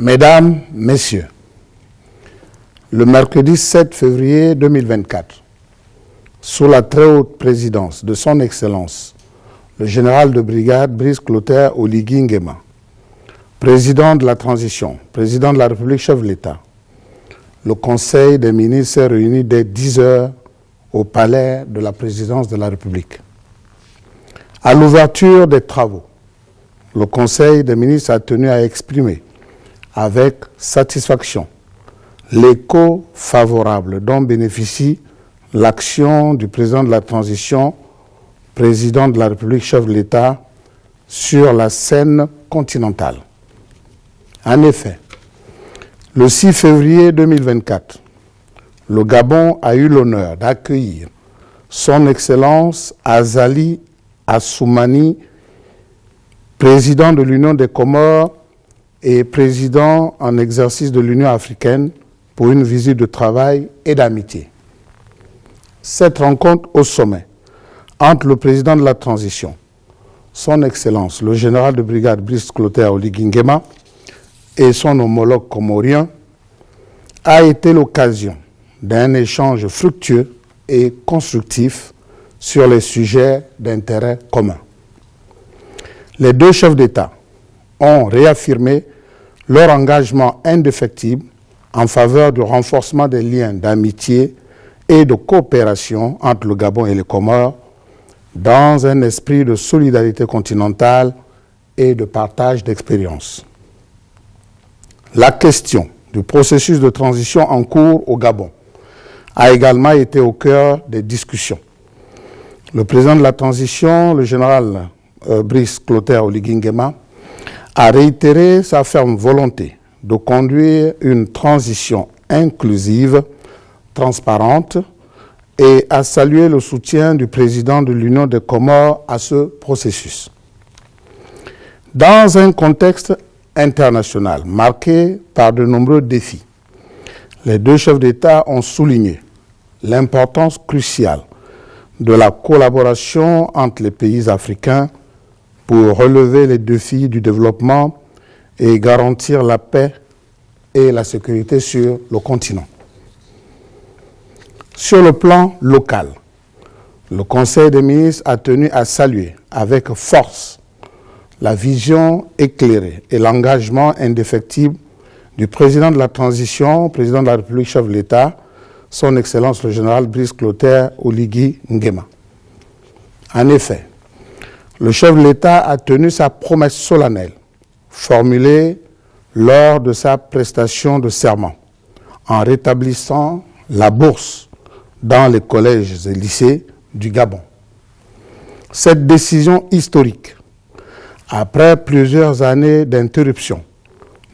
Mesdames, Messieurs, le mercredi 7 février 2024, sous la très haute présidence de son Excellence, le général de brigade Brice Clotaire Oligui Nguema, président de la transition, président de la République, chef de l'État, le Conseil des ministres s'est réuni dès 10 heures au palais de la présidence de la République. À l'ouverture des travaux, le Conseil des ministres a tenu à exprimer avec satisfaction l'écho favorable dont bénéficie l'action du président de la transition, président de la République, chef de l'État, sur la scène continentale. En effet, le 6 février 2024, le Gabon a eu l'honneur d'accueillir son Excellence Azali Assoumani, président de l'Union des Comores et président en exercice de l'Union africaine, pour une visite de travail et d'amitié. Cette rencontre au sommet entre le président de la transition, son Excellence, le général de brigade Brice Clotaire Oligui Nguema, et son homologue comorien, a été l'occasion d'un échange fructueux et constructif sur les sujets d'intérêt commun. Les deux chefs d'État ont réaffirmé leur engagement indéfectible en faveur du renforcement des liens d'amitié et de coopération entre le Gabon et les Comores dans un esprit de solidarité continentale et de partage d'expériences. La question du processus de transition en cours au Gabon a également été au cœur des discussions. Le président de la transition, le général Brice Clotaire Oligui Nguema, a réitéré sa ferme volonté de conduire une transition inclusive, transparente, et a salué le soutien du président de l'Union des Comores à ce processus. Dans un contexte international marqué par de nombreux défis, les deux chefs d'État ont souligné l'importance cruciale de la collaboration entre les pays africains pour relever les défis du développement et garantir la paix et la sécurité sur le continent. Sur le plan local, le Conseil des ministres a tenu à saluer avec force la vision éclairée et l'engagement indéfectible du président de la transition, président de la République, chef de l'État, son Excellence le général Brice Clotaire Oligui Nguema. En effet, le chef de l'État a tenu sa promesse solennelle, formulée lors de sa prestation de serment, en rétablissant la bourse dans les collèges et lycées du Gabon. Cette décision historique, après plusieurs années d'interruption,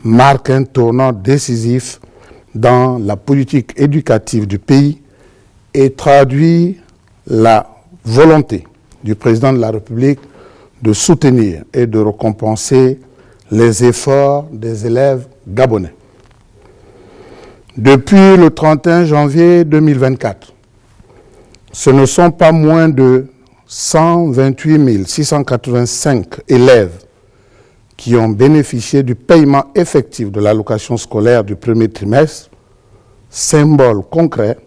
marque un tournant décisif dans la politique éducative du pays et traduit la volonté du président de la République de soutenir et de récompenser les efforts des élèves gabonais. Depuis le 31 janvier 2024, ce ne sont pas moins de 128 685 élèves qui ont bénéficié du paiement effectif de l'allocation scolaire du premier trimestre, symbole concret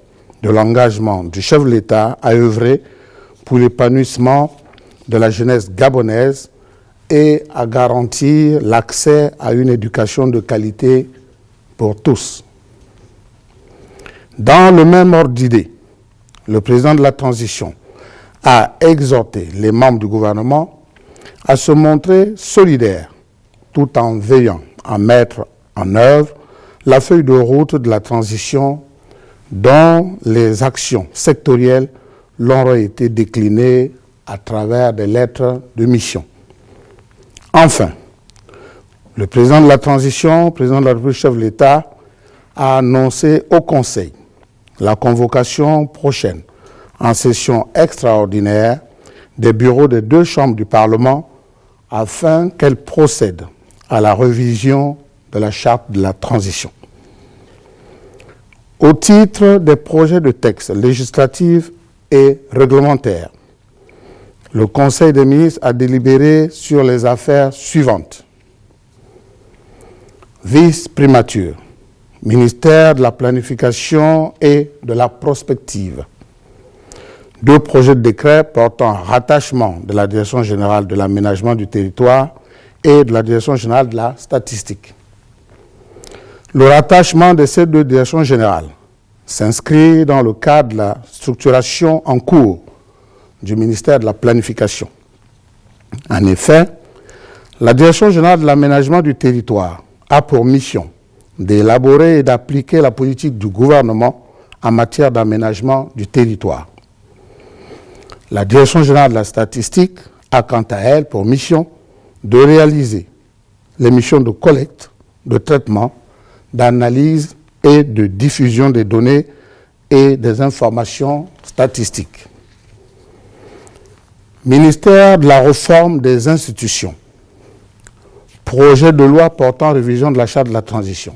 de l'engagement du chef de l'État à œuvrer pour l'épanouissement de la jeunesse gabonaise et à garantir l'accès à une éducation de qualité pour tous. Dans le même ordre d'idée, le président de la transition a exhorté les membres du gouvernement à se montrer solidaires tout en veillant à mettre en œuvre la feuille de route de la transition dont les actions sectorielles leur ont été déclinées à travers des lettres de mission. Enfin, le président de la transition, président de la République, chef de l'État, a annoncé au Conseil la convocation prochaine en session extraordinaire des bureaux des deux chambres du Parlement afin qu'elles procèdent à la révision de la charte de la transition. Au titre des projets de textes législatifs et réglementaires, le Conseil des ministres a délibéré sur les affaires suivantes. Vice-primature, ministère de la planification et de la prospective. 2 projets de décret portant rattachement de la Direction générale de l'aménagement du territoire et de la Direction générale de la statistique. Le rattachement de ces 2 directions générales s'inscrit dans le cadre de la structuration en cours du ministère de la planification. En effet, la Direction générale de l'aménagement du territoire a pour mission d'élaborer et d'appliquer la politique du gouvernement en matière d'aménagement du territoire. La Direction générale de la statistique a quant à elle pour mission de réaliser les missions de collecte, de traitement, d'analyse et de diffusion des données et des informations statistiques. Ministère de la réforme des institutions. Projet de loi portant révision de la charte de la transition.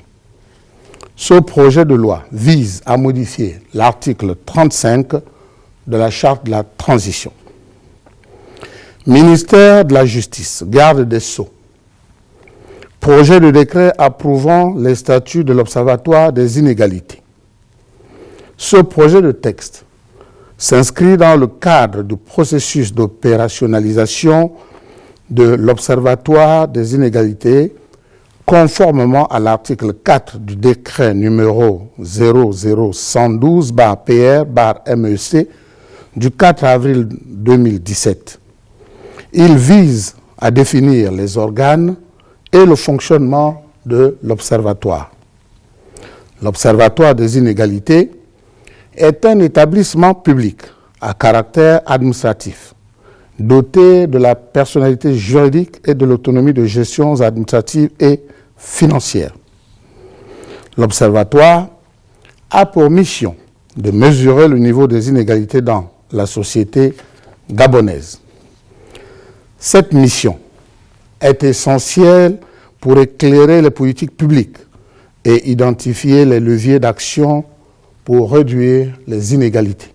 Ce projet de loi vise à modifier l'article 35 de la charte de la transition. Ministère de la Justice, garde des Sceaux. Projet de décret approuvant les statuts de l'Observatoire des inégalités. Ce projet de texte s'inscrit dans le cadre du processus d'opérationnalisation de l'Observatoire des inégalités, conformément à l'article 4 du décret numéro 00112/PR/MEC du 4 avril 2017. Il vise à définir les organes et le fonctionnement de l'Observatoire. L'Observatoire des inégalités est un établissement public à caractère administratif, doté de la personnalité juridique et de l'autonomie de gestion administrative et financière. L'Observatoire a pour mission de mesurer le niveau des inégalités dans la société gabonaise. Cette mission est essentielle pour éclairer les politiques publiques et identifier les leviers d'action pour réduire les inégalités.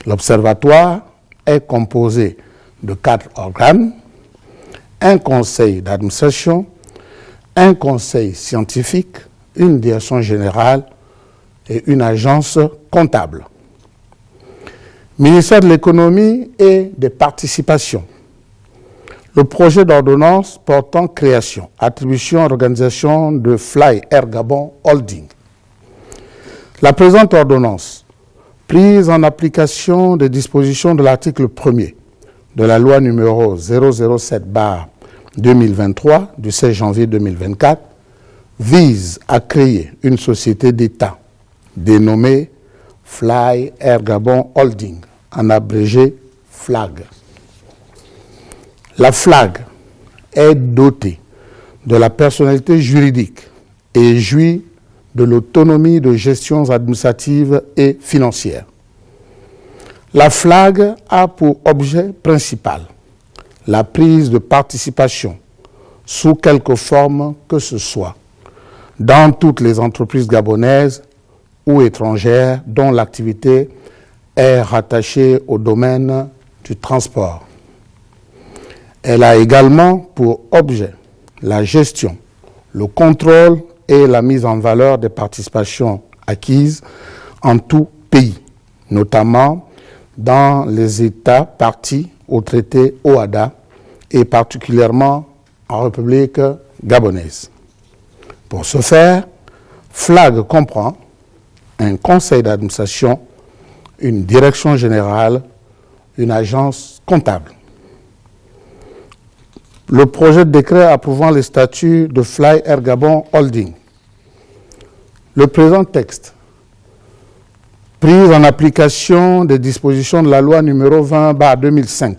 L'Observatoire est composé de 4 organes, un conseil d'administration, un conseil scientifique, une direction générale et une agence comptable. Ministère de l'économie et des participations. Le projet d'ordonnance portant création, attribution, organisation de Fly Air Gabon Holding. La présente ordonnance, prise en application des dispositions de l'article 1er de la loi numéro 007/2023 du 16 janvier 2024, vise à créer une société d'État dénommée Fly Air Gabon Holding, en abrégé FLAG. La FLAG est dotée de la personnalité juridique et jouit de l'autonomie de gestion administrative et financière. La FLAG a pour objet principal la prise de participation sous quelque forme que ce soit dans toutes les entreprises gabonaises ou étrangères dont l'activité est rattachée au domaine du transport. Elle a également pour objet la gestion, le contrôle et la mise en valeur des participations acquises en tout pays, notamment dans les États partis au traité OHADA et particulièrement en République gabonaise. Pour ce faire, FLAG comprend un conseil d'administration, une direction générale, une agence comptable. Le projet de décret approuvant les statuts de Fly Air Gabon Holding. Le présent texte, pris en application des dispositions de la loi numéro 20/2005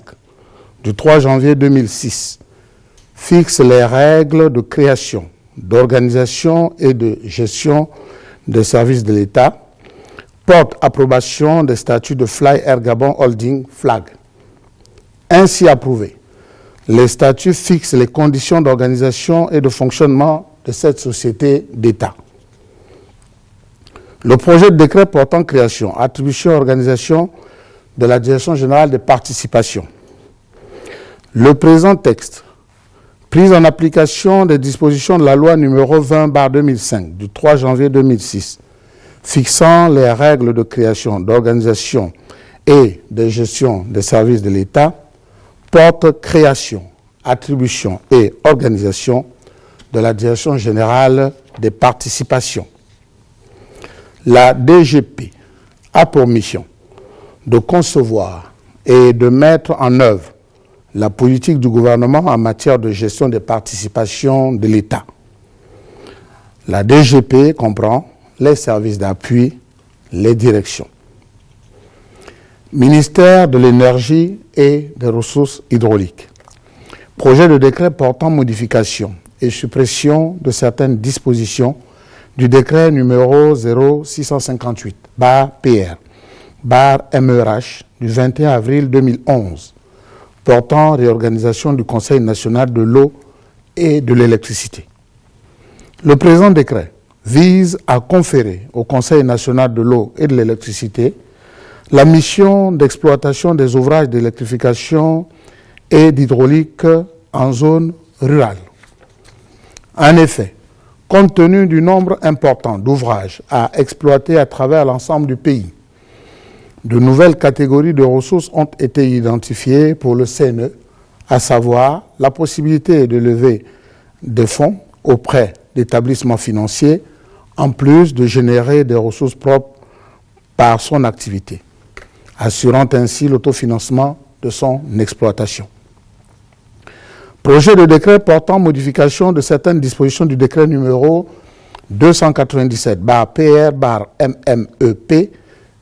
du 3 janvier 2006, fixe les règles de création, d'organisation et de gestion des services de l'État, porte approbation des statuts de Fly Air Gabon Holding FLAG. Ainsi approuvé, les statuts fixent les conditions d'organisation et de fonctionnement de cette société d'État. Le projet de décret portant création, attribution et organisation de la Direction générale des participations. Le présent texte, Prise en application des dispositions de la loi numéro 20/2005 du 3 janvier 2006, fixant les règles de création, d'organisation et de gestion des services de l'État, porte création, attribution et organisation de la Direction générale des participations. La DGP a pour mission de concevoir et de mettre en œuvre la politique du gouvernement en matière de gestion des participations de l'État. La DGP comprend les services d'appui, les directions. Ministère de l'Énergie et des Ressources hydrauliques. Projet de décret portant modification et suppression de certaines dispositions du décret numéro 0658/PR/MERH du 21 avril 2011 portant réorganisation du Conseil national de l'eau et de l'électricité. Le présent décret vise à conférer au Conseil national de l'eau et de l'électricité la mission d'exploitation des ouvrages d'électrification et d'hydraulique en zone rurale. En effet, compte tenu du nombre important d'ouvrages à exploiter à travers l'ensemble du pays, de nouvelles catégories de ressources ont été identifiées pour le CNE, à savoir la possibilité de lever des fonds auprès d'établissements financiers, en plus de générer des ressources propres par son activité, assurant ainsi l'autofinancement de son exploitation. Projet de décret portant modification de certaines dispositions du décret numéro 297/PR/MMEP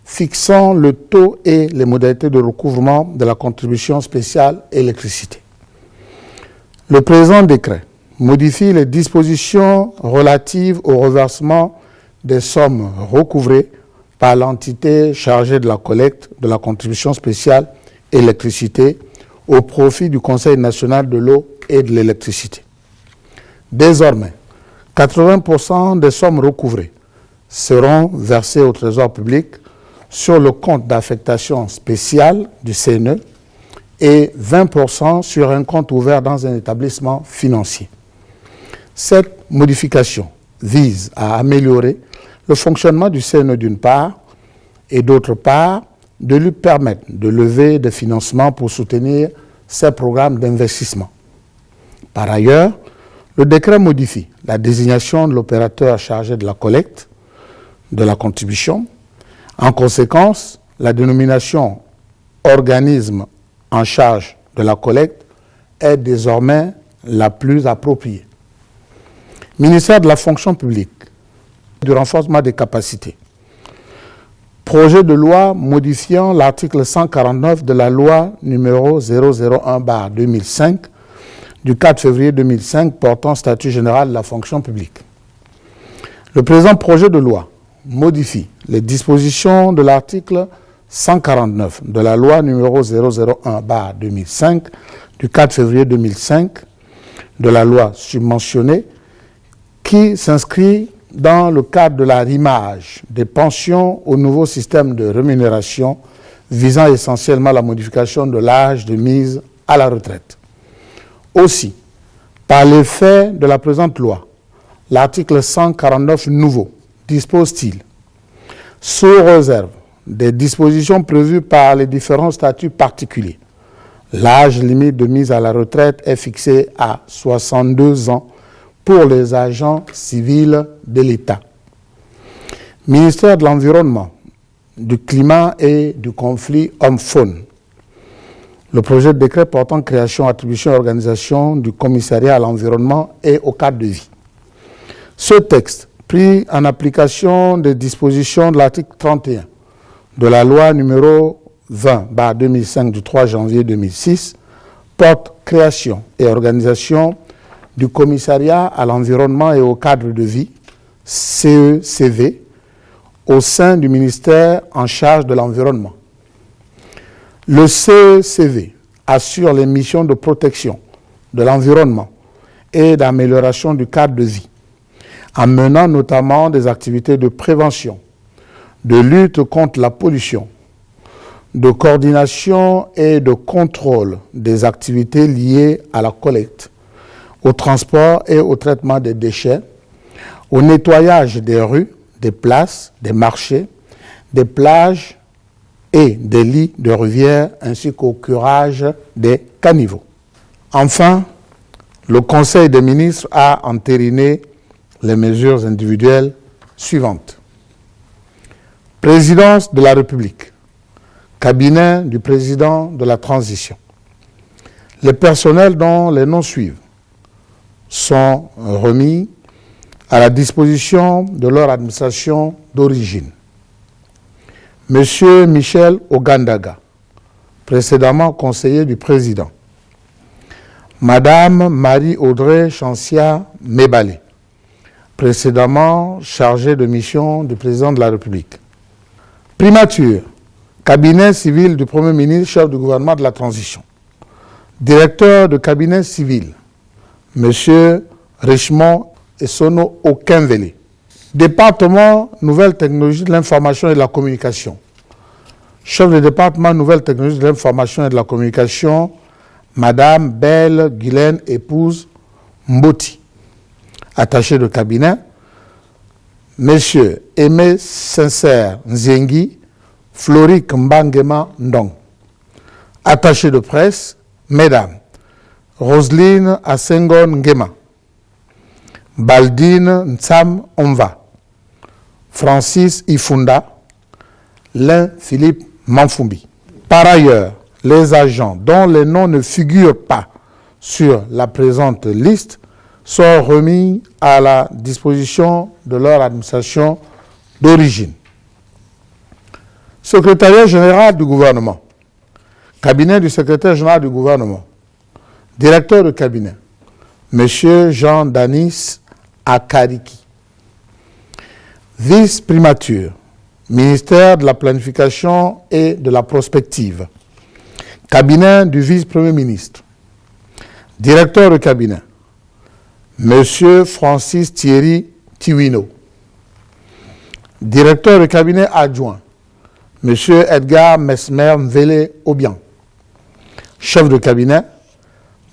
fixant le taux et les modalités de recouvrement de la contribution spéciale électricité. Le présent décret modifie les dispositions relatives au reversement des sommes recouvrées par l'entité chargée de la collecte de la contribution spéciale électricité au profit du Conseil national de l'eau et de l'électricité. Désormais, 80% des sommes recouvrées seront versées au Trésor public sur le compte d'affectation spéciale du CNE et 20% sur un compte ouvert dans un établissement financier. Cette modification vise à améliorer le fonctionnement du CNE d'une part et d'autre part de lui permettre de lever des financements pour soutenir ses programmes d'investissement. Par ailleurs, le décret modifie la désignation de l'opérateur chargé de la collecte de la contribution. En conséquence, la dénomination organisme en charge de la collecte est désormais la plus appropriée. Ministère de la fonction publique, du renforcement des capacités. Projet de loi modifiant l'article 149 de la loi numéro 001/2005 du 4 février 2005 portant statut général de la fonction publique. Le présent projet de loi modifie les dispositions de l'article 149 de la loi numéro 001/2005 du 4 février 2005 de la loi submentionnée qui s'inscrit dans le cadre de l'arrimage des pensions au nouveau système de rémunération visant essentiellement la modification de l'âge de mise à la retraite. Aussi, par l'effet de la présente loi, l'article 149 nouveau dispose-t-il, sous réserve des dispositions prévues par les différents statuts particuliers, l'âge limite de mise à la retraite est fixé à 62 ans pour les agents civils de l'État. Ministère de l'Environnement, du Climat et du Conflit Homme-Faune. Le projet de décret portant création, attribution et organisation du commissariat à l'environnement et au cadre de vie. Ce texte, pris en application des dispositions de l'article 31 de la loi numéro 20/2005 du 3 janvier 2006, porte création et organisation du commissariat à l'environnement et au cadre de vie, CECV, au sein du ministère en charge de l'environnement. Le CECV assure les missions de protection de l'environnement et d'amélioration du cadre de vie, en menant notamment des activités de prévention, de lutte contre la pollution, de coordination et de contrôle des activités liées à la collecte, au transport et au traitement des déchets, au nettoyage des rues, des places, des marchés, des plages et des lits de rivières, ainsi qu'au curage des caniveaux. Enfin, le Conseil des ministres a entériné les mesures individuelles suivantes. Présidence de la République, cabinet du président de la transition. Les personnels dont les noms suivent sont remis à la disposition de leur administration d'origine. Monsieur Michel Ogandaga, précédemment conseiller du président. Madame Marie-Audrey Chancia Mébale, précédemment chargée de mission du président de la République. Primature, cabinet civil du Premier ministre, chef du gouvernement de la transition. Directeur de cabinet civil, Monsieur Richemont Essono Okenvele. Département Nouvelles Technologies de l'Information et de la Communication. Chef de département Nouvelles Technologies de l'Information et de la Communication, Madame Belle Guylaine, épouse Mboti. Attaché de cabinet, Monsieur Aimé Sincère Nzengi, Florik Mbangema Ndong. Attaché de presse, Mesdames Roselyne Asengon Ngema, Baldine Ntsam Onva, Francis Ifunda, Lin Philippe Manfumbi. Par ailleurs, les agents dont les noms ne figurent pas sur la présente liste sont remis à la disposition de leur administration d'origine. Secrétariat général du gouvernement, cabinet du secrétaire général du gouvernement, directeur de cabinet, M. Jean Danis Akariki. Vice-primature, ministère de la planification et de la prospective, cabinet du vice-premier ministre, directeur de cabinet, M. Francis Thierry Tiwino, directeur de cabinet adjoint, M. Edgar Mesmer Mvele Obian, chef de cabinet,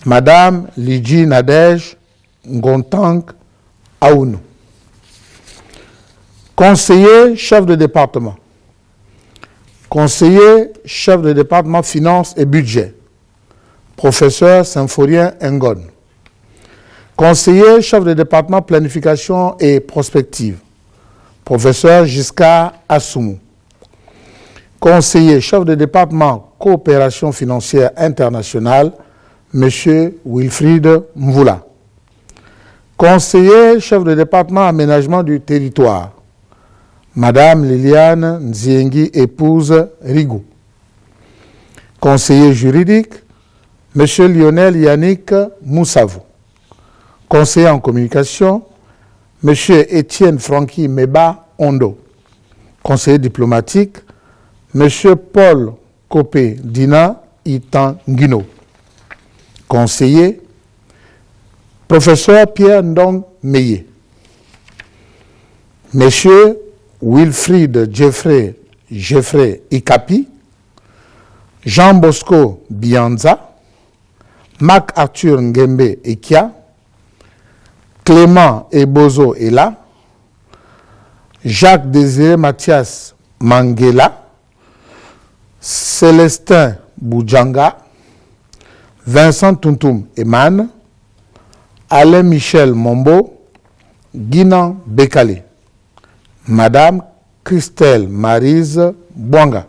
Madame Lidji Nadej Ngontang Aounou. Conseiller, chef de département. Conseiller, chef de département finances et budget, professeur Symphorien Ngon. Conseiller, chef de département planification et prospective, professeur Giscard Assoumou. Conseiller, chef de département coopération financière internationale, M. Wilfried Mvula. Conseiller, chef de département aménagement du territoire, Madame Liliane Nziengi, épouse Rigou. Conseiller juridique, M. Lionel Yannick Moussavou. Conseiller en communication, M. Étienne Francky Meba Ondo. Conseiller diplomatique, M. Paul Kopé Dina Itangino. Conseiller, professeur Pierre Ndong Meye. Monsieur Wilfried Jeffrey Ikapi, Jean Bosco Bianza, Marc Arthur Ngembe Ekia, Clément Ebozo Ela, Jacques Désiré Mathias Mangela, Célestin Boudjanga, Vincent Tuntum Eman, Alain Michel Mombo, Guinan Bekale, Madame Christelle Maryse Bouanga.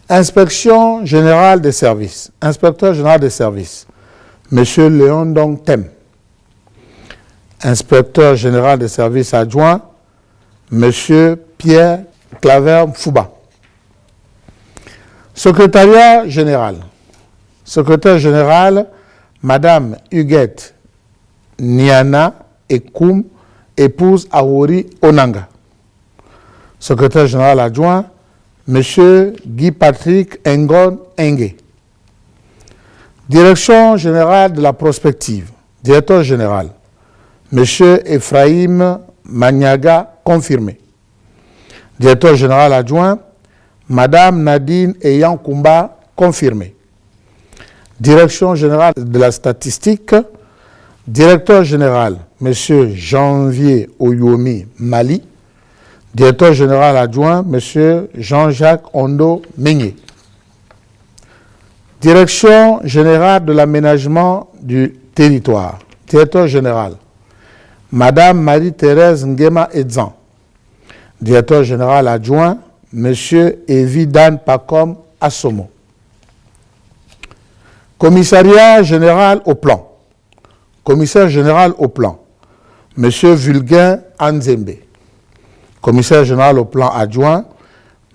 Inspection générale des services, inspecteur général des services, M. Léon Dong Tem. Inspecteur général des services adjoint, M. Pierre Claver Fouba. Secrétariat général. Secrétaire général, Madame Huguette Niana Ekoum, épouse Aori Onanga. Secrétaire général adjoint, M. Guy-Patrick Ngon Enge. Direction générale de la prospective. Directeur général, M. Ephraim Maniaga, confirmé. Directeur général adjoint, Madame Nadine Eyankoumba, confirmé. Direction générale de la statistique, Directeur général, M. Janvier Oyomi Mali. Directeur général adjoint, M. Jean-Jacques Ondo Meigné. Direction générale de l'aménagement du territoire. Directeur général, Madame Marie-Thérèse Nguema Edzan. Directeur général adjoint, M. Evidan Pacom Assomo. Commissariat général au plan. Commissaire général au plan, M. Vulgain Anzembe. Commissaire général au plan adjoint,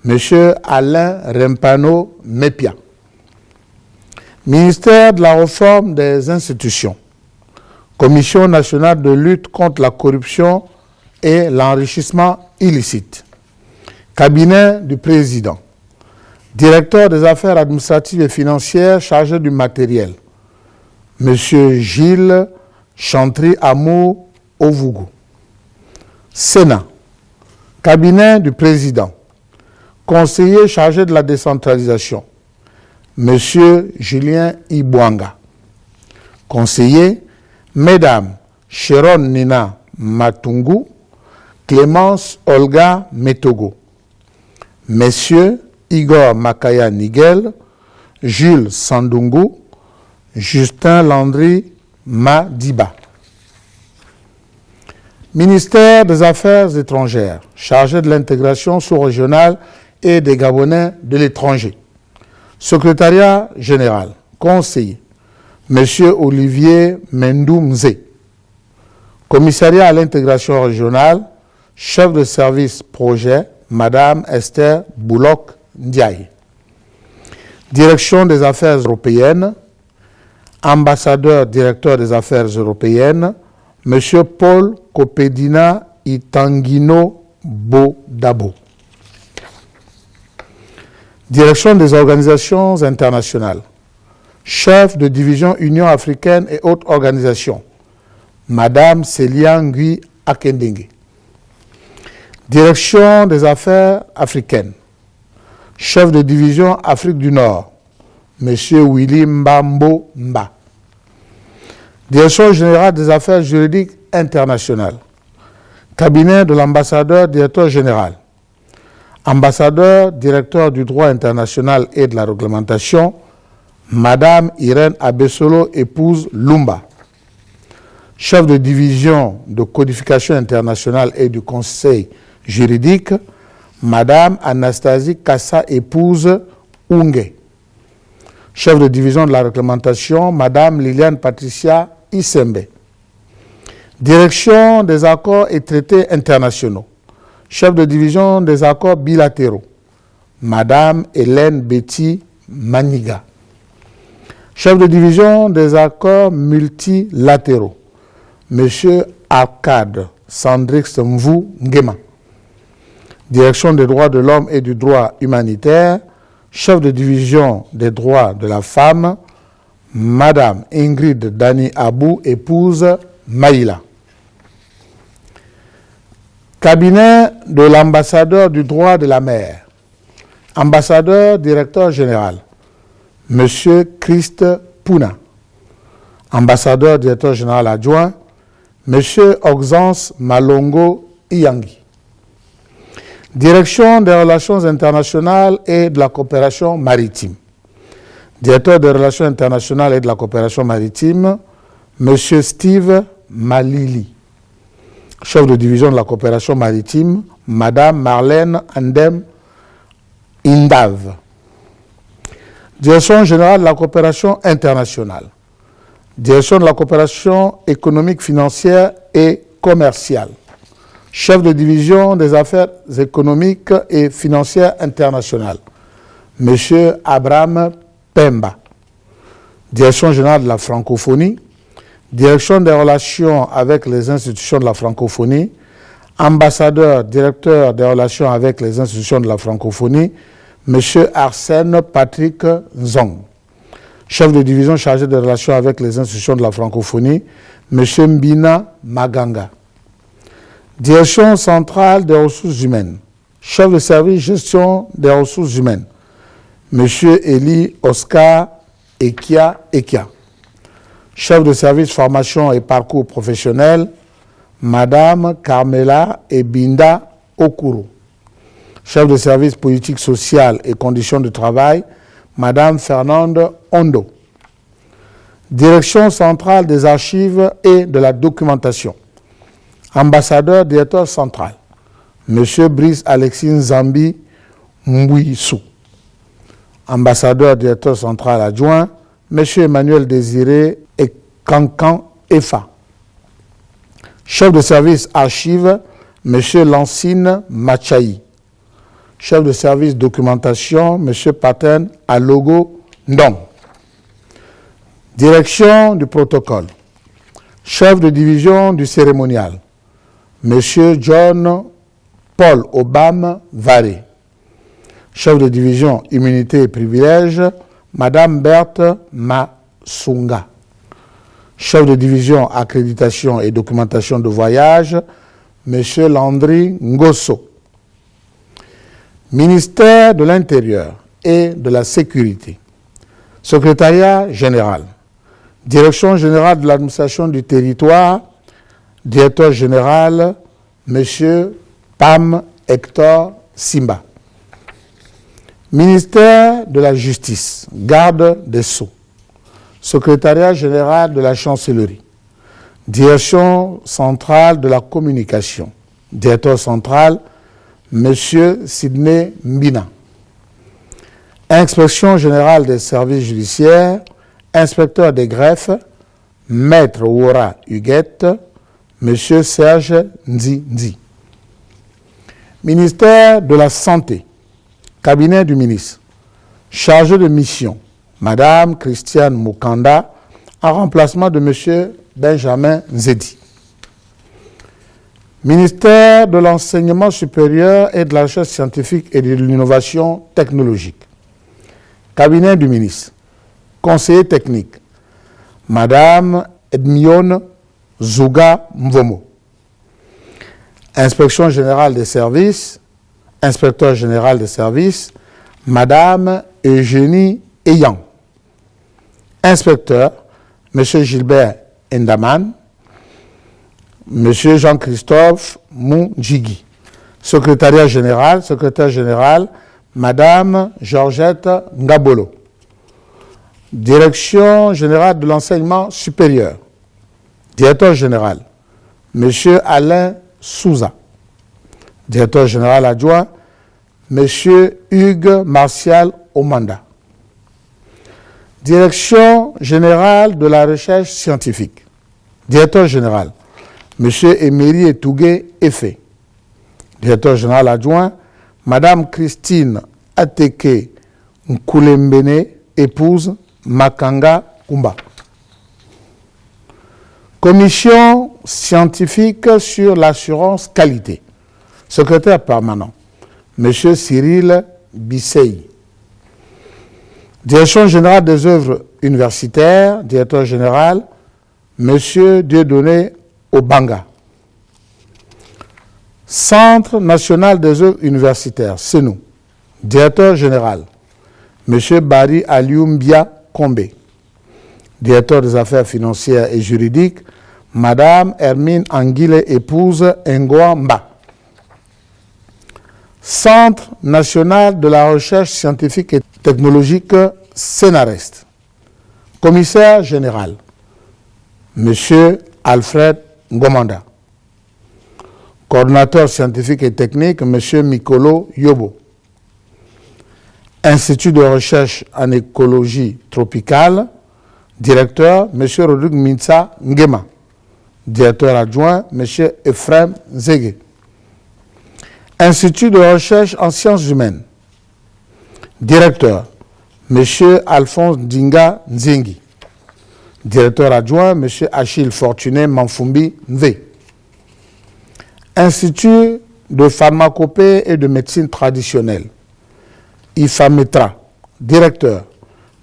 M. Alain Rempano Mepia. Ministère de la réforme des institutions. Commission nationale de lutte contre la corruption et l'enrichissement illicite. Cabinet du président. Directeur des affaires administratives et financières chargé du matériel, M. Gilles Chantry Amour Ovougou. Sénat. Cabinet du président. Conseiller chargé de la décentralisation, M. Julien Ibouanga. Conseiller, Mesdames Sharon Nina Matungu, Clémence Olga Metogo. Messieurs Igor Makaya Nigel, Jules Sandungu, Justin Landry Madiba. Ministère des Affaires étrangères, chargé de l'intégration sous-régionale et des Gabonais de l'étranger. Secrétariat général, conseiller, M. Olivier Mendoumze. Commissariat à l'intégration régionale, chef de service projet, Madame Esther Boulok Ndiaye. Direction des affaires européennes, ambassadeur directeur des affaires européennes, M. Paul Kopedina Itangino Bodabo. Direction des organisations internationales, chef de division Union africaine et autres organisations, Madame Célia Ngui Akendengue. Direction des affaires africaines, chef de division Afrique du Nord, M. Willy Mbambo Mba. Direction générale des affaires juridiques internationales, cabinet de l'ambassadeur directeur général, ambassadeur directeur du droit international et de la réglementation, Madame Irène Abessolo, épouse Lumba. Chef de division de codification internationale et du conseil juridique, Madame Anastasie Kassa, épouse Unge. Chef de division de la réglementation, Madame Liliane Patricia Isembe. Direction des accords et traités internationaux. Chef de division des accords bilatéraux, Madame Hélène Betty Maniga. Chef de division des accords multilatéraux, Monsieur Arkad Sandrix Mvou Ngema. Direction des droits de l'homme et du droit humanitaire, chef de division des droits de la femme, Madame Ingrid Dani Abou, épouse Maïla. Cabinet de l'ambassadeur du droit de la mer, ambassadeur directeur général, Monsieur Christ Pouna. Ambassadeur directeur général adjoint, Monsieur Oxens Malongo Iyangi. Direction des relations internationales et de la coopération maritime. Directeur des relations internationales et de la coopération maritime, M. Steve Malili. Chef de division de la coopération maritime, Mme Marlène Andem Indav. Direction générale de la coopération internationale. Direction de la coopération économique, financière et commerciale. Chef de division des affaires économiques et financières internationales, M. Abraham Pemba. Direction générale de la francophonie, direction des relations avec les institutions de la francophonie, ambassadeur, directeur des relations avec les institutions de la francophonie, M. Arsène Patrick Nzong. Chef de division chargé des relations avec les institutions de la francophonie, M. Mbina Maganga. Direction centrale des ressources humaines, chef de service gestion des ressources humaines, M. Eli Oscar Ekia. Chef de service formation et parcours professionnel, Madame Carmela Ebinda Okuru. Chef de service politique sociale et conditions de travail, Madame Fernande Ondo. Direction centrale des archives et de la documentation. Ambassadeur, directeur central, Monsieur Brice Alexis Nzambi Mbouissou. Ambassadeur, directeur central adjoint, Monsieur Emmanuel Désiré Kankan Efa. Chef de service archives, Monsieur Lancine Machaï. Chef de service documentation, M. Paten Alogo Ndong. Direction du protocole. Chef de division du cérémonial, M. John Paul Obama Varé. Chef de division immunité et privilèges, Mme Berthe Masunga. Chef de division accréditation et documentation de voyage, M. Landry Ngosso. Ministère de l'Intérieur et de la Sécurité. Secrétariat général. Direction générale de l'administration du territoire. Directeur général, M. Pam Hector Simba. Ministère de la Justice. Garde des Sceaux. Secrétariat général de la Chancellerie. Direction centrale de la communication. Directeur central, Monsieur Sidney Mbina. Inspection générale des services judiciaires, inspecteur des greffes, Maître Wora Huguette, Monsieur Serge Nzi. Ministère de la Santé, cabinet du ministre, chargé de mission, Madame Christiane Moukanda, en remplacement de Monsieur Benjamin Nzedi. Ministère de l'Enseignement supérieur et de la recherche scientifique et de l'innovation technologique. Cabinet du ministre. Conseiller technique. Madame Edmione Zouga Mvomo. Inspection générale des services. Inspecteur général des services. Madame Eugénie Eyan. Inspecteur, Monsieur Gilbert Endaman. Monsieur Jean-Christophe Mounjigi. Secrétaire général, Madame Georgette Ngabolo. Direction générale de l'enseignement supérieur. Directeur général, Monsieur Alain Souza. Directeur général adjoint, Monsieur Hugues Martial Omanda. Direction générale de la recherche scientifique. Directeur général, Monsieur Emery Etougué Effé. Directeur général adjoint, Madame Christine Ateke Nkoulembene, épouse Makanga Kumba. Commission scientifique sur l'assurance qualité. Secrétaire permanent, Monsieur Cyril Bissey. Direction générale des œuvres universitaires, directeur général, Monsieur Dieudonné Obanga. Centre national des œuvres universitaires, c'est nous. Directeur général, M. Barry Alioumbia Kombe. Directeur des affaires financières et juridiques, Madame Hermine Anguille, épouse Ngoa Mba. Centre national de la recherche scientifique et technologique, Sénarest. Commissaire général, M. Alfred Ngomanda. Coordonnateur scientifique et technique, M. Mikolo Yobo. Institut de recherche en écologie tropicale, directeur, M. Rodrigue Mintsa Ngema. Directeur adjoint, M. Ephraim Zege. Institut de recherche en sciences humaines, directeur, M. Alphonse Dinga Nzengi. Directeur adjoint, M. Achille Fortuné Manfumbi Nve. Institut de pharmacopée et de médecine traditionnelle, IFAMETRA. Directeur,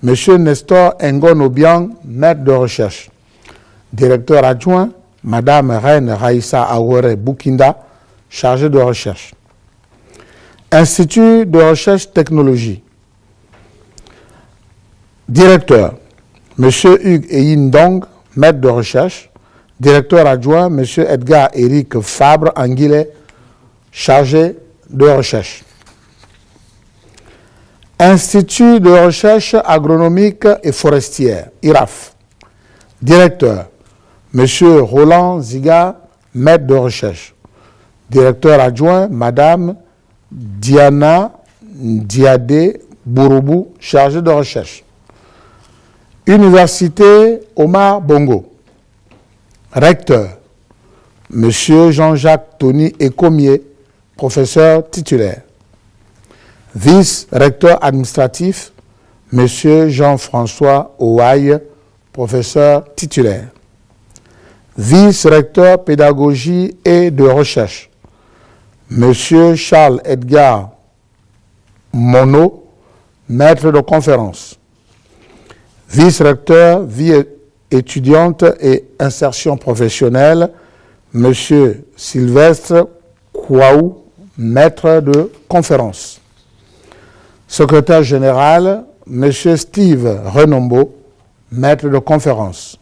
M. Nestor Ngon Obiang, maître de recherche. Directeur adjoint, Mme Reine Raïssa Aouere Boukinda, chargée de recherche. Institut de recherche technologie. Directeur, M. Hugues Eyindong, maître de recherche. Directeur adjoint, M. Edgar-Éric Fabre-Anguillet, chargé de recherche. Institut de recherche agronomique et forestière, IRAF. Directeur, M. Roland Ziga, maître de recherche. Directeur adjoint, Mme Diana Diadé Bouroubou, chargée de recherche. Université Omar Bongo. Recteur, M. Jean-Jacques Tony Ecomier, professeur titulaire. Vice-recteur administratif, M. Jean-François Ouaille, professeur titulaire. Vice-recteur pédagogie et de recherche, M. Charles-Edgar Monod, maître de conférence. Vice-recteur vie étudiante et insertion professionnelle, M. Sylvestre Kouaou, maître de conférence. Secrétaire général, M. Steve Renombo, maître de conférence.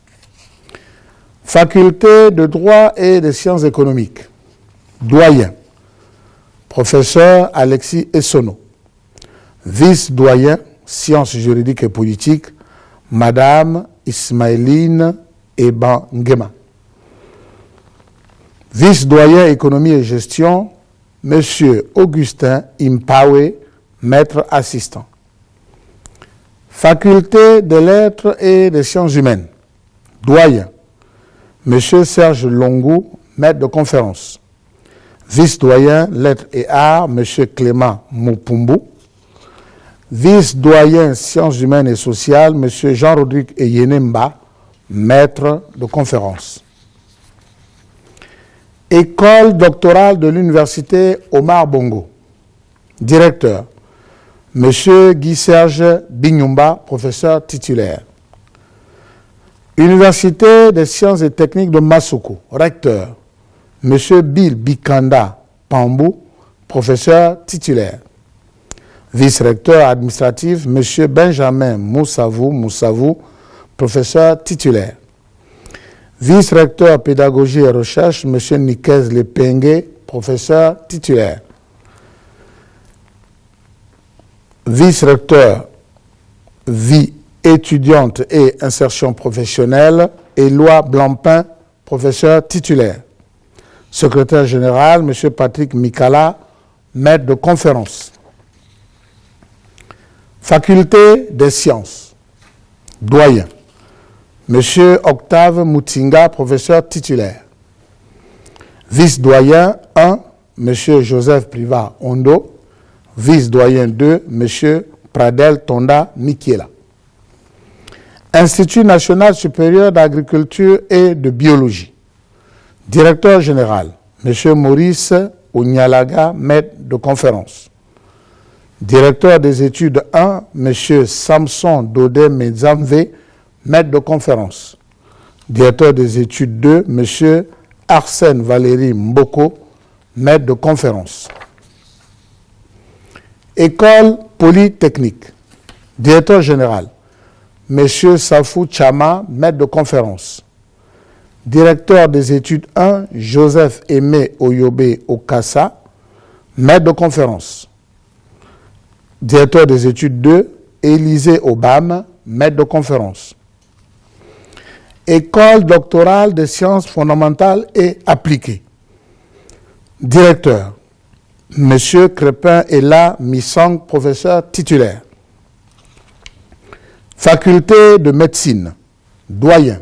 Faculté de droit et de sciences économiques, doyen, professeur Alexis Essono. Vice-doyen, sciences juridiques et politiques, Madame Ismaïline Ebangema. Vice-doyen économie et gestion, Monsieur Augustin Impawe, maître assistant. Faculté des lettres et des sciences humaines, doyen, Monsieur Serge Longou, maître de conférence. Vice-doyen lettres et arts, Monsieur Clément Mupumbu. Vice-doyen sciences humaines et sociales, M. Jean-Rodrigue Eyenemba, maître de conférence. École doctorale de l'Université Omar Bongo. Directeur, M. Guy-Serge Bignumba, professeur titulaire. Université des sciences et techniques de Massoko. Recteur, M. Bill Bikanda Pambou, professeur titulaire. Vice-recteur administratif, M. Benjamin Moussavou, professeur titulaire. Vice-recteur pédagogie et recherche, M. Nikez Lepengue, professeur titulaire. Vice-recteur vie étudiante et insertion professionnelle, Éloi Blampin, professeur titulaire. Secrétaire général, M. Patrick Mikala, maître de conférence. Faculté des sciences, doyen, M. Octave Moutinga, professeur titulaire. Vice-doyen 1, M. Joseph Privat Ondo. Vice-doyen 2, M. Pradel Tonda Mikiela. Institut national supérieur d'agriculture et de biologie. Directeur général, M. Maurice Ounyalaga, maître de conférence. Directeur des études 1, M. Samson Dodé Mezamve, maître de conférence. Directeur des études 2, M. Arsène Valéry Mboko, maître de conférence. École polytechnique. Directeur général, M. Safou Chama, maître de conférence. Directeur des études 1, Joseph Aimé Oyobe Okassa, maître de conférence. Directeur des études 2, Élisée Obama, maître de conférence. École doctorale des sciences fondamentales et appliquées. Directeur, M. Crépin Ella Missang, professeur titulaire. Faculté de médecine, doyen,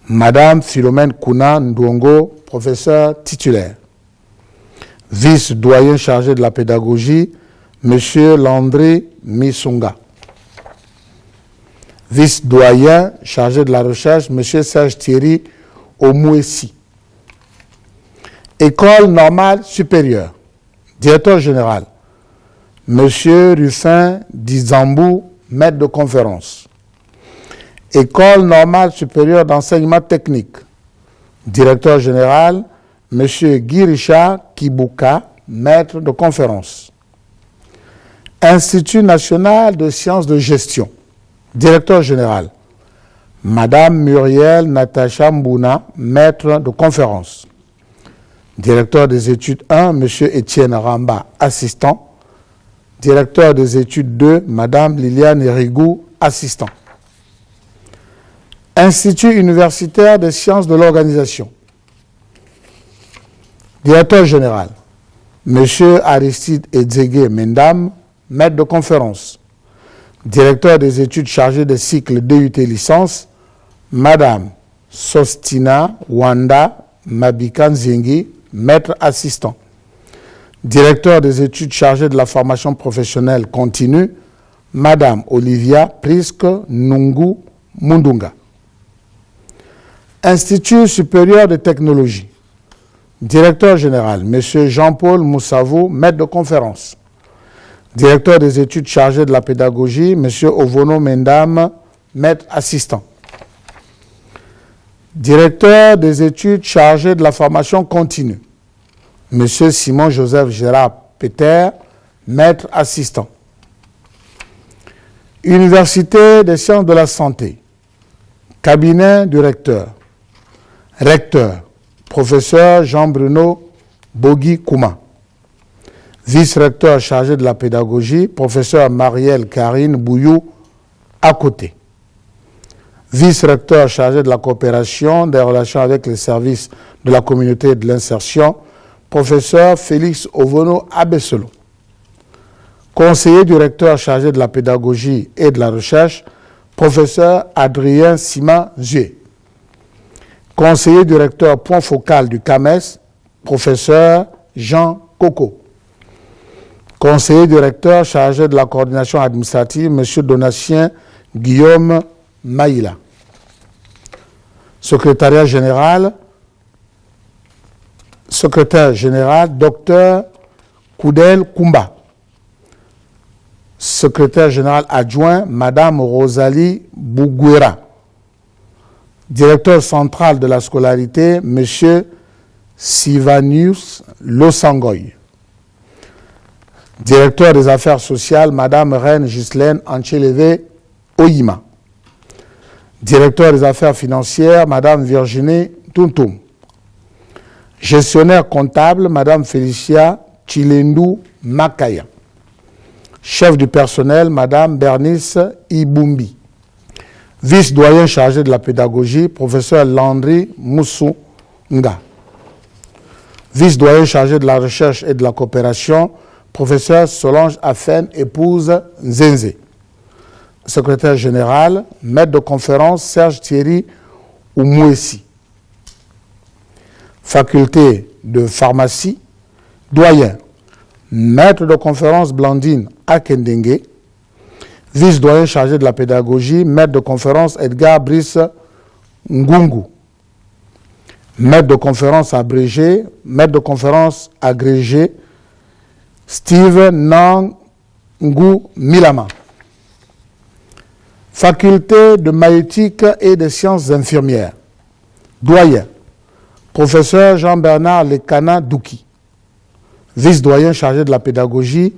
Madame Philomène Kouna Ndongo, professeur titulaire. Vice-doyen chargé de la pédagogie, M. Landry Missunga. Vice-doyen chargé de la recherche, M. Serge Thierry Omouessi. École normale supérieure. Directeur général, M. Ruffin Dizambou, maître de conférence. École normale supérieure d'enseignement technique. Directeur général, M. Guy Richard Kibuka, maître de conférence. Institut national de sciences de gestion. Directeur général, Madame Muriel Natacha Mbouna, maître de conférence. Directeur des études 1, M. Étienne Ramba, assistant. Directeur des études 2, Madame Liliane Erigou, assistant. Institut universitaire des sciences de l'organisation. Directeur général, M. Aristide Edzege Mendam, maître de conférence. Directeur des études chargé des cycles DUT licence, Madame Sostina Wanda Mabikan Zengi, maître assistant. Directeur des études chargé de la formation professionnelle continue, Madame Olivia Priske Nungu Mundunga. Institut supérieur de technologie. Directeur général, M. Jean-Paul Moussavou, maître de conférence. Directeur des études chargé de la pédagogie, M. Ovono Mendam, maître assistant. Directeur des études chargé de la formation continue, M. Simon-Joseph Gérard Peter, maître assistant. Université des sciences de la santé, cabinet du recteur. Recteur, professeur Jean-Bruno Bogui Kouma. Vice-recteur chargé de la pédagogie, professeur Marielle Karine Bouyou, à côté. Vice-recteur chargé de la coopération, des relations avec les services de la communauté et de l'insertion, professeur Félix Ovono Abesselo. Conseiller du recteur chargé de la pédagogie et de la recherche, professeur Adrien Sima Zue. Conseiller du recteur point focal du CAMES, professeur Jean Coco. Conseiller du recteur chargé de la coordination administrative, M. Donatien Guillaume Maïla. Secrétaire général, Dr Koudel Koumba. Secrétaire général adjoint, Madame Rosalie Bougouera. Directeur central de la scolarité, M. Sivanius Losangoy. Directeur des affaires sociales, Madame Reine Ghislaine Anchelevé Oyima. Directeur des affaires financières, Madame Virginie Tuntum. Gestionnaire comptable, Madame Félicia Chilendou Makaya. Chef du personnel, Madame Bernice Ibumbi. Vice-doyen chargé de la pédagogie, Professeur Landry Moussounga. Vice-doyen chargé de la recherche et de la coopération, Professeur Solange Afen, épouse Nzenze. Secrétaire général, maître de conférence, Serge Thierry Oumouessi. Faculté de pharmacie, doyen, maître de conférence Blandine Akendengue. Vice-doyen chargé de la pédagogie, maître de conférence Edgar Brice Ngungu. Maître de conférence abrégé, maître de conférence agrégé, Steve Nangu Milama. Faculté de maïeutique et des sciences infirmières. Doyen, professeur Jean-Bernard Lekana Douki. Vice-doyen chargé de la pédagogie,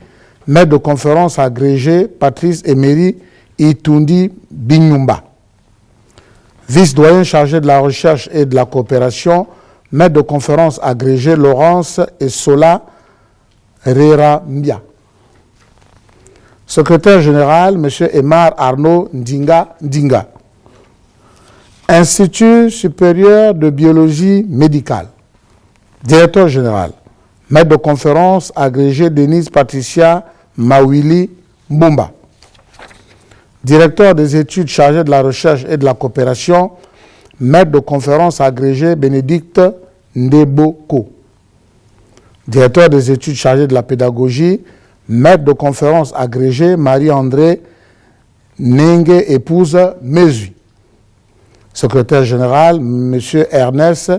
maître de conférence agrégé Patrice Emery Itundi Binyumba. Vice-doyen chargé de la recherche et de la coopération, maître de conférence agrégé Laurence et Sola Rera Mbia. Secrétaire général, M. Emar Arnaud Ndinga Ndinga. Institut supérieur de biologie médicale. Directeur général, maître de conférence agrégé Denise Patricia Mawili Mbumba. Directeur des études chargé de la recherche et de la coopération, maître de conférence agrégé Bénédicte Ndeboko. Directeur des études chargé de la pédagogie, maître de conférence agrégé Marie-André Nengue, épouse Mesui. Secrétaire général, M. Ernest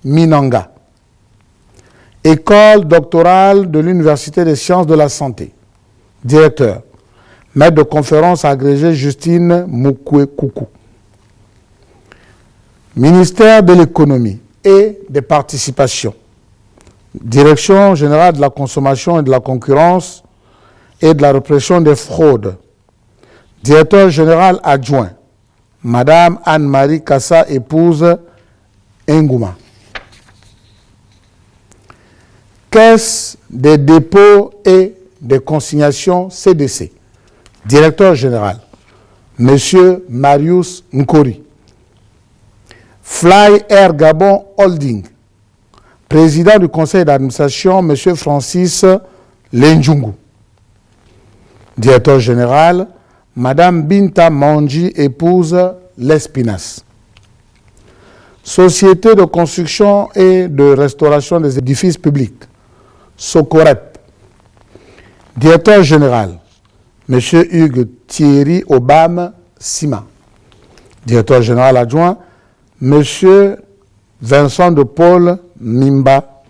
Minanga. École doctorale de l'Université des sciences de la santé. Directeur, maître de conférence agrégé Justine Moukwekoukou. Ministère de l'économie et des participations. Direction générale de la consommation et de la concurrence et de la répression des fraudes. Directeur général adjoint, Madame Anne-Marie Kassa, épouse Ngouma. Caisse des dépôts et des consignations CDC. Directeur général, Monsieur Marius Nkori. Fly Air Gabon Holding. Président du conseil d'administration, Monsieur Francis Lenjungu. Directeur général, Madame Binta Manji, épouse Lespinasse. Société de construction et de restauration des édifices publics, Socorep. Directeur général, M. Hugues Thierry Obama Sima. Directeur général adjoint, M. Vincent de Paul Mimba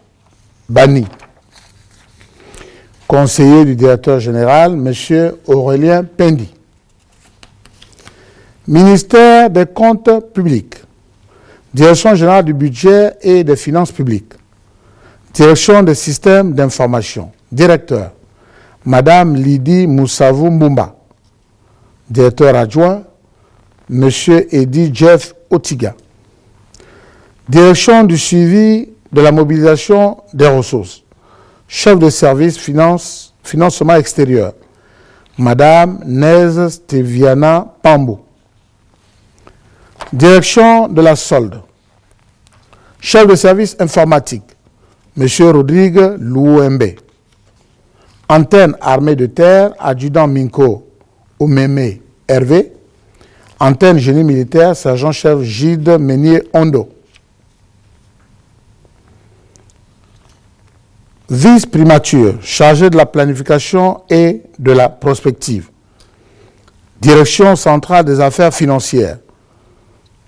Bani. Conseiller du directeur général, M. Aurélien Pendi. Ministère des comptes publics. Direction générale du budget et des finances publiques. Direction des systèmes d'information. Directeur, Madame Lydie Moussavou Mbumba. Directeur adjoint, Monsieur Eddy Jeff Otiga. Direction du suivi de la mobilisation des ressources. Chef de service financement extérieur, Madame Nez Steviana Pambo. Direction de la solde. Chef de service informatique, M. Rodrigue Louembe. Antenne armée de terre, adjudant Minko Omeme Hervé. Antenne génie militaire, sergent-chef Gide Menier Ondo. Vice-primature, chargé de la planification et de la prospective. Direction centrale des affaires financières.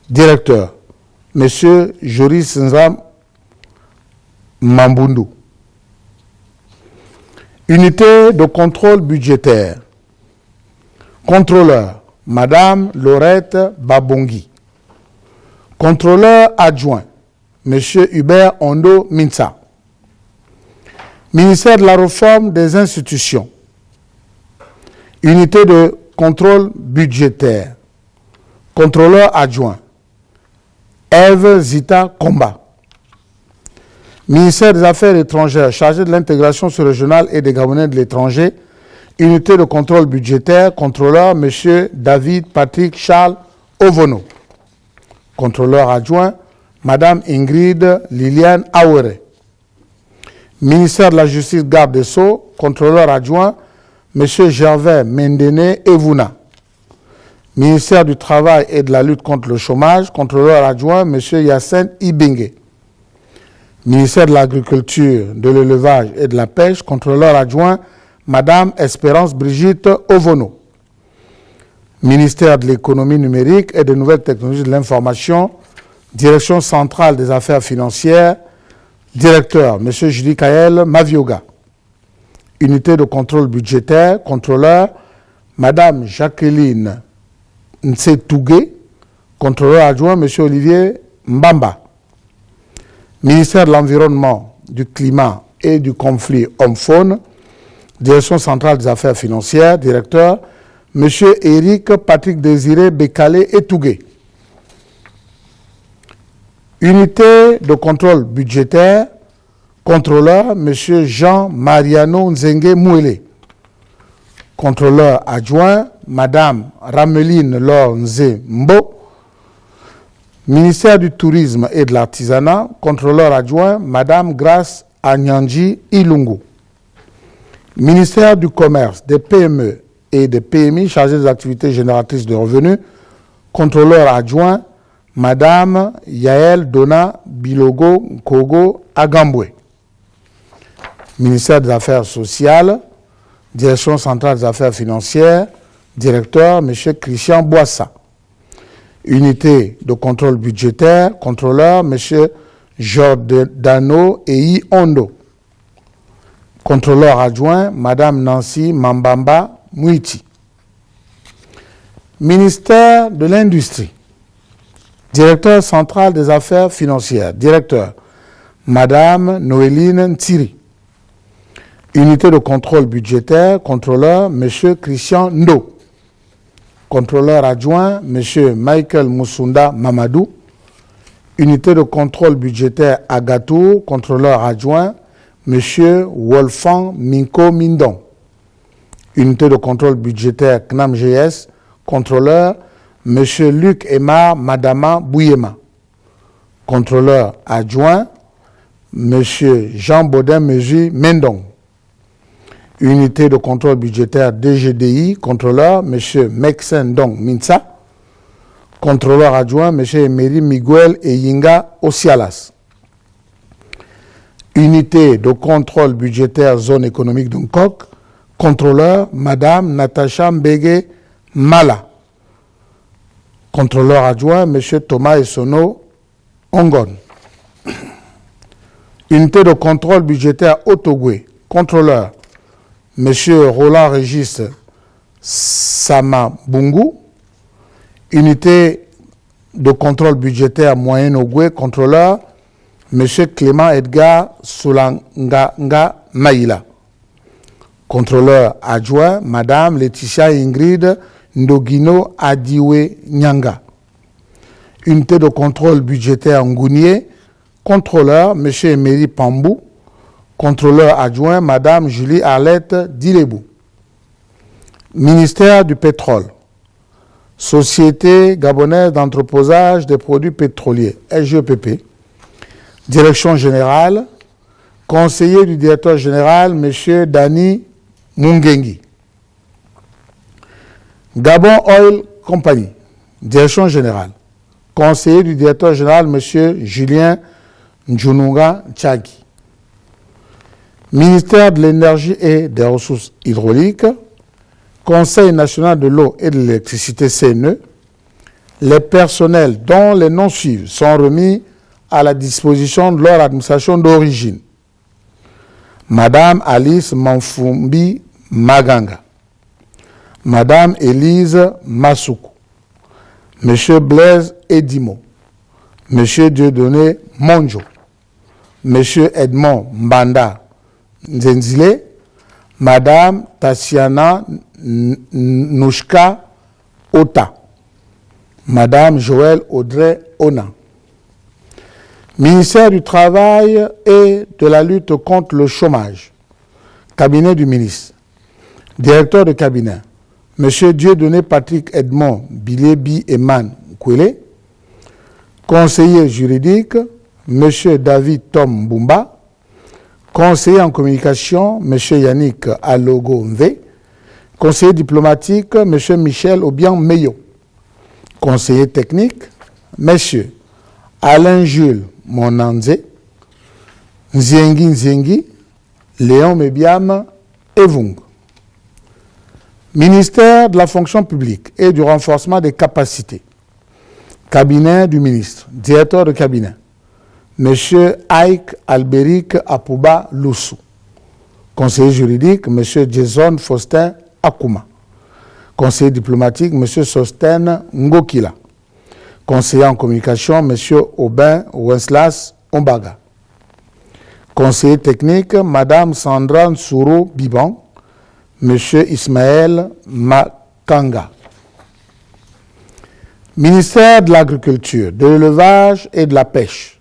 Directeur, M. Joris Nzam Mambundu. Unité de contrôle budgétaire. Contrôleur, Madame Laurette Babongi. Contrôleur adjoint, M. Hubert Ondo Minsa. Ministère de la réforme des institutions. Unité de contrôle budgétaire. Contrôleur adjoint, Eve Zita Komba. Ministère des Affaires étrangères, chargé de l'intégration sous-régionale et des Gabonais de l'étranger. Unité de contrôle budgétaire, contrôleur, M. David Patrick Charles Ovono. Contrôleur adjoint, Mme Ingrid Liliane Aouere. Ministère de la Justice, garde des Sceaux, contrôleur adjoint, M. Gervais Mendene Evuna. Ministère du Travail et de la lutte contre le chômage, contrôleur adjoint, M. Yassine Ibenge. Ministère de l'Agriculture, de l'Élevage et de la Pêche, contrôleur adjoint, Mme Espérance Brigitte Ovono. Ministère de l'Économie numérique et des nouvelles technologies de l'information, Direction centrale des affaires financières, Directeur, M. Julie Kael Mavioga. Unité de contrôle budgétaire, contrôleur, Mme Jacqueline Nsetougué, contrôleur adjoint, M. Olivier Mbamba. Ministère de l'Environnement, du Climat et du Conflit Homme-Faune, Direction centrale des affaires financières, Directeur, M. Éric Patrick Désiré Bécalé Etougué. Unité de contrôle budgétaire, contrôleur, M. Jean Mariano Nzenge Mouele. Contrôleur adjoint, Mme Rameline Laure Nze Mbo. Ministère du Tourisme et de l'Artisanat, contrôleur adjoint, Mme Grace Anyanji Ilungu. Ministère du Commerce, des PME et des PMI, chargé des activités génératrices de revenus, contrôleur adjoint, Madame Yael Dona Bilogo Kogo Agambwe. Ministère des Affaires sociales, Direction centrale des affaires financières, Directeur, M. Christian Boissa. Unité de contrôle budgétaire, Contrôleur, M. Giordano Ei Ondo. Contrôleur adjoint, Mme Nancy Mambamba Mouiti. Ministère de l'Industrie. Directeur central des affaires financières. Directeur, Madame Noéline Ntiri. Unité de contrôle budgétaire, contrôleur, M. Christian Ndo. Contrôleur adjoint, M. Michael Moussunda Mamadou. Unité de contrôle budgétaire Agatou, contrôleur adjoint, M. Wolfgang Minko Mindon. Unité de contrôle budgétaire CNAMGS, contrôleur, M. Luc Emar Madama Bouyema. Contrôleur adjoint, M. Jean Baudin Mesu Mendong. Unité de contrôle budgétaire DGDI, contrôleur, M. Meksen Dong Minsa. Contrôleur adjoint, M. Emery Miguel Eyinga Osialas. Unité de contrôle budgétaire zone économique d'Unkok, contrôleur, Mme Natacha Mbege Mala. Contrôleur adjoint, M. Thomas Essono Ongon. Unité de contrôle budgétaire Otogwe, contrôleur, M. Roland Régis Samabungu. Unité de contrôle budgétaire Moyen-Ogwe, contrôleur, M. Clément Edgar Soulanganga Maïla. Contrôleur adjoint, Mme Laetitia Ingrid Ndogino Adiwe Nyanga. Unité de contrôle budgétaire Ngounié, contrôleur, M. Emery Pambou. Contrôleur adjoint, Mme Julie Arlette Dilebou. Ministère du pétrole. Société gabonaise d'entreposage des produits pétroliers, SGPP. Direction générale. Conseiller du directeur général, M. Dani Mungengi. Gabon Oil Company. Direction générale. Conseiller du directeur général, M. Julien Njununga Tchagi. Ministère de l'énergie et des ressources hydrauliques. Conseil national de l'eau et de l'électricité CNE, les personnels dont les noms suivent sont remis à la disposition de leur administration d'origine. Madame Alice Manfumbi Maganga, Madame Élise Masuku, Monsieur Blaise Edimo, Monsieur Dieudonné Monjo, Monsieur Edmond Mbanda Nzenzile, Madame Tassiana Nouchka Ota, Madame Joël Audrey Ona. Ministère du Travail et de la lutte contre le chômage. Cabinet du ministre. Directeur de cabinet, M. Dieudonné Patrick Edmond Bilébi Eman Kwele. Conseiller juridique, M. David Tom Bumba. Conseiller en communication, M. Yannick Alogo Mve. Conseiller diplomatique, M. Michel Obiang Meyo. Conseiller technique, M. Alain Jules Monanze, Nziengi Nziengi, Léon Mebiam Evung. Ministère de la fonction publique et du renforcement des capacités. Cabinet du ministre, directeur de cabinet, M. Ike Alberic Apouba Loussou. Conseiller juridique, M. Jason Faustin Akuma. Conseiller diplomatique, M. Sosten Ngokila. Conseiller en communication, M. Aubin Wenceslas Ombaga. Conseiller technique, Mme Sandra Nsouro Biban. M. Ismaël Makanga. Ministère de l'Agriculture, de l'Élevage et de la Pêche.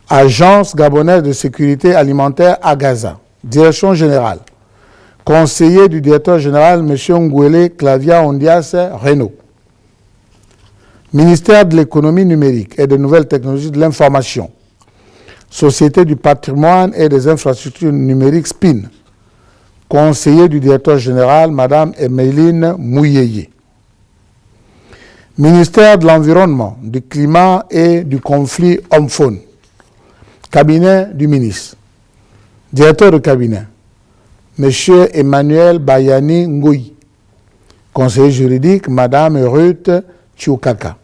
Agence gabonaise de sécurité alimentaire à Gaza. Direction générale. Conseiller du directeur général, M. Ngwele Clavia Ondias Renault. Ministère de l'économie numérique et des nouvelles technologies de l'information. Société du patrimoine et des infrastructures numériques SPIN. Conseiller du directeur général, Mme Emeline Mouyeye. Ministère de l'Environnement, du Climat et du Conflit Homme-Faune. Cabinet du ministre. Directeur de cabinet, M. Emmanuel Bayani Ngoui. Conseiller juridique, Mme Ruth Tchoukaka.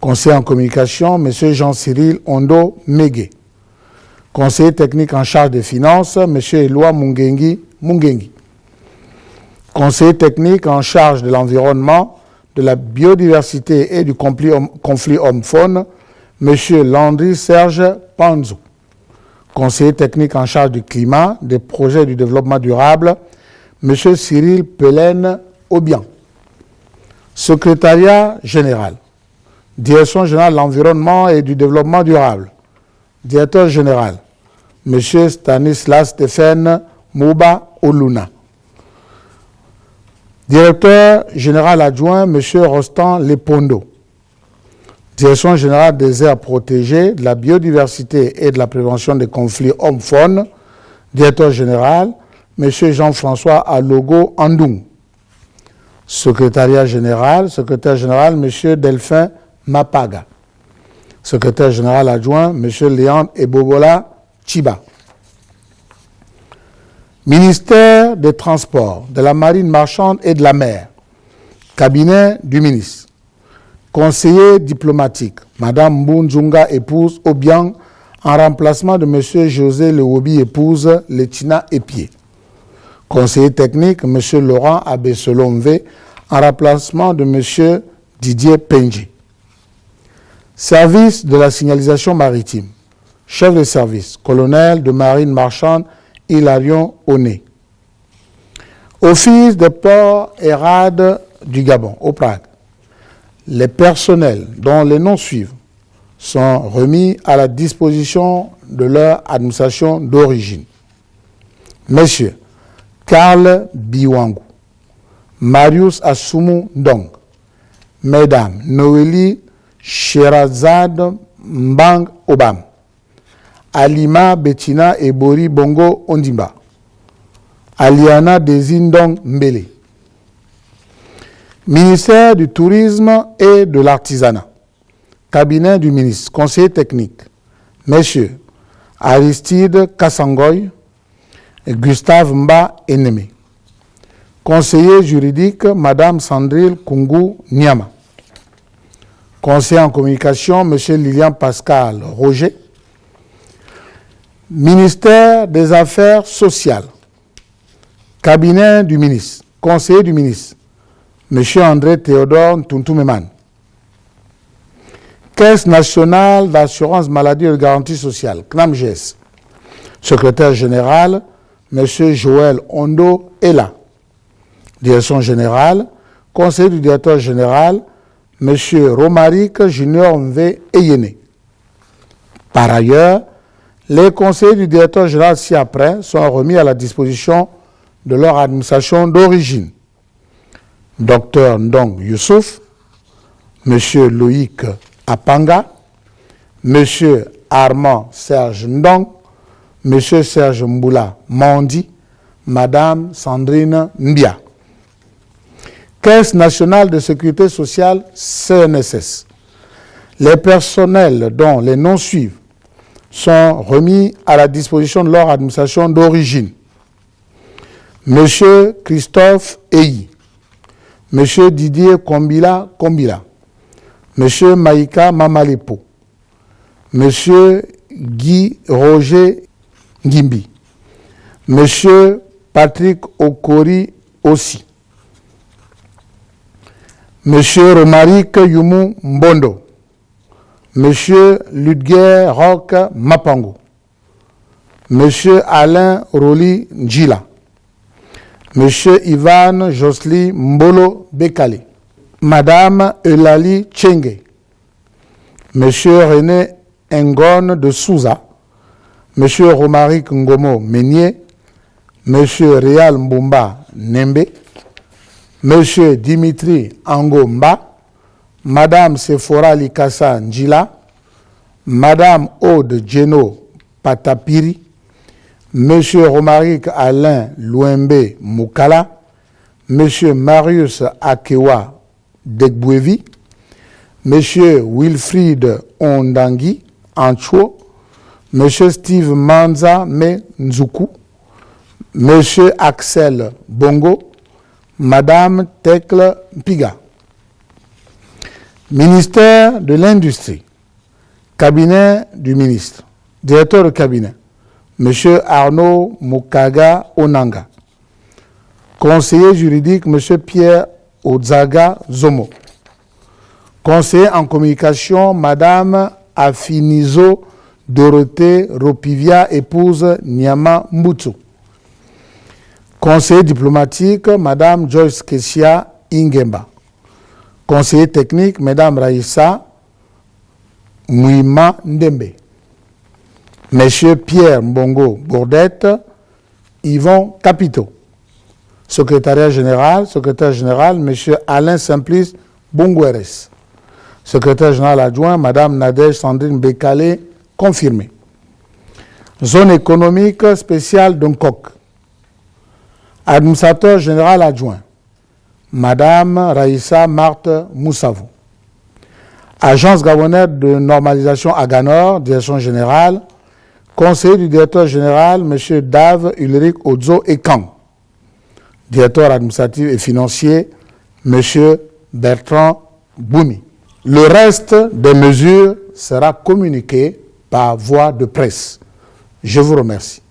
Conseiller en communication, M. Jean-Cyril Ondo Mégué. Conseiller technique en charge des finances, M. Eloi Mungengi. Conseiller technique en charge de l'environnement, de la biodiversité et du conflit homme-faune, M. Landry Serge Panzou. Conseiller technique en charge du climat, des projets du développement durable, M. Cyril Pelen Obian. Secrétariat général, Direction générale de l'environnement et du développement durable. Directeur général, M. Stanislas Stéphane Mouba Oluna. Directeur général adjoint, M. Rostand Lepondo. Direction générale des aires protégées, de la biodiversité et de la prévention des conflits hommes-faune. Directeur général, M. Jean-François Alogo Andoung. Secrétaire général, M. Delphin Mapaga. Secrétaire général adjoint, M. Léandre Ebobola Chiba. Ministère des Transports, de la Marine marchande et de la mer. Cabinet du ministre. Conseiller diplomatique, Mme Mbunjunga, épouse Obiang, en remplacement de M. José Lewobi, épouse Letina Epié. Conseiller technique, M. Laurent Abesolomve, en remplacement de M. Didier Penji. Service de la signalisation maritime. Chef de service, colonel de marine marchande, Hilarion Oné. Office des ports et rades du Gabon, au Prague. Les personnels dont les noms suivent sont remis à la disposition de leur administration d'origine. Messieurs, Karl Biwangu, Marius Assoumou Ndong, Mesdames, Noélie Sherazade Mbang Obam, Alima Bettina Ebori Bongo Ondimba, Aliana Desindong Mbele. Ministère du Tourisme et de l'Artisanat. Cabinet du ministre, conseiller technique, Messieurs Aristide Kassangoy et Gustave Mba Eneme. Conseiller juridique, Madame Sandrine Kungu Niama. Conseiller en communication, Monsieur Lilian Pascal Roger. Ministère des Affaires sociales. Cabinet du ministre, conseiller du ministre, Monsieur André Théodore Ntuntumeman. Caisse nationale d'assurance maladie et de garantie sociale, CNAMGS. Secrétaire général, M. Joël Ondo Ela. Direction générale, conseiller du directeur général, M. Romaric Junior Mve Eyene. Par ailleurs, les conseillers du directeur général ci-après sont remis à la disposition de leur administration d'origine. Dr Ndong Youssouf, M. Loïc Apanga, M. Armand Serge Ndong, M. Serge Mboula Mandi, Mme Sandrine Mbia. Caisse nationale de sécurité sociale, CNSS. Les personnels dont les noms suivent sont remis à la disposition de leur administration d'origine. M. Christophe Eyi, M. Didier Kombila, M. Maïka Mamalepo, M. Guy Roger Ngimbi, M. Patrick Okori Ossi, M. Romaric Yumu Mbondo, M. Ludger Roch Mapango, M. Alain Roli Njila, M. Ivan Josli Mbolo Bekale, Madame Eulalie Tchenge, M. René Ngone de Souza, M. Romaric Ngomo Meunier, M. Réal Mbumba Nembe, M. Dimitri Angomba, Madame Sephora Likasa Njila, Madame Aude Djeno Patapiri, M. Romaric Alain Louembe Moukala, M. Marius Akewa Degbouevi, M. Wilfried Ondangui Ancho, M. Steve Manza Me Nzuku, M. Axel Bongo, Madame Tekle Mpiga. Ministère de l'Industrie. Cabinet du ministre. Directeur de cabinet, M. Arnaud Mukaga Onanga. Conseiller juridique, M. Pierre Ozaga Zomo. Conseiller en communication, Madame Afinizo Dorothée Ropivia, épouse Nyama Mbutu. Conseiller diplomatique, Madame Joyce Kessia Ingemba. Conseiller technique, Mme Raïssa Mouima Ndembe. M. Pierre Mbongo Bourdette, Yvon Capito. Secrétaire général, M. Alain Simplice Bongoueres. Secrétaire général adjoint, Mme Nadège Sandrine Bekale, confirmé. Zone économique spéciale d'Unkok. Administrateur général adjoint, Mme Raïssa Marthe Moussavou. Agence gabonaise de normalisation Aganor, direction générale, conseiller du directeur général, M. Dave Ulrich Odzo Ekan. Directeur administratif et financier, M. Bertrand Boumi. Le reste des mesures sera communiqué par voie de presse. Je vous remercie.